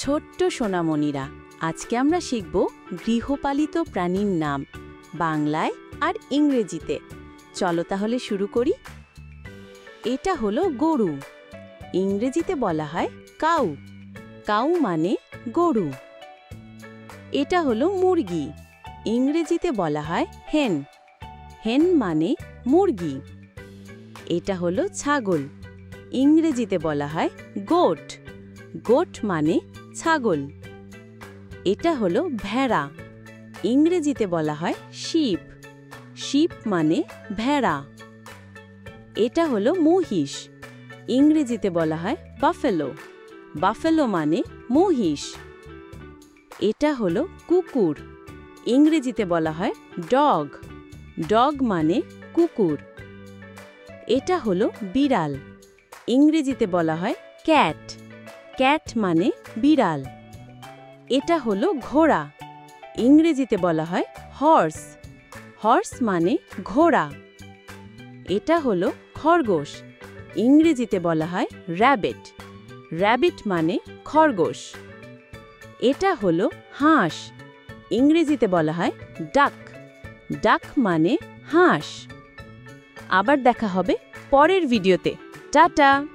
ছোট্ট সোনামণিরা, আজকে আমরা শিখব গৃহপালিত প্রাণীর নাম বাংলায় আর ইংরেজিতে। চলো তাহলে শুরু করি। এটা হলো গরু, ইংরেজিতে বলা হয় কাউ। কাউ মানে গরু। এটা হলো মুরগি, ইংরেজিতে বলা হয় হেন। হেন মানে মুরগি। এটা হলো ছাগল, ইংরেজিতে বলা হয় গোট। গোট মানে ছাগল। এটা হলো ভেড়া, ইংরেজিতে বলা হয় শিপ। শিপ মানে ভেড়া। এটা হলো মহিষ, ইংরেজিতে বলা হয় বাফেলো। বাফেলো মানে মহিষ। এটা হলো কুকুর, ইংরেজিতে বলা হয় ডগ। ডগ মানে কুকুর। এটা হলো বিড়াল, ইংরেজিতে বলা হয় ক্যাট। ক্যাট মানে বিড়াল। এটা হলো ঘোড়া, ইংরেজিতে বলা হয় হর্স। হর্স মানে ঘোড়া। এটা হলো খরগোশ, ইংরেজিতে বলা হয় র‍্যাবিট। র‍্যাবিট মানে খরগোশ। এটা হলো হাঁস, ইংরেজিতে বলা হয় ডাক। ডাক মানে হাঁস। আবার দেখা হবে পরের ভিডিওতে। টাটা।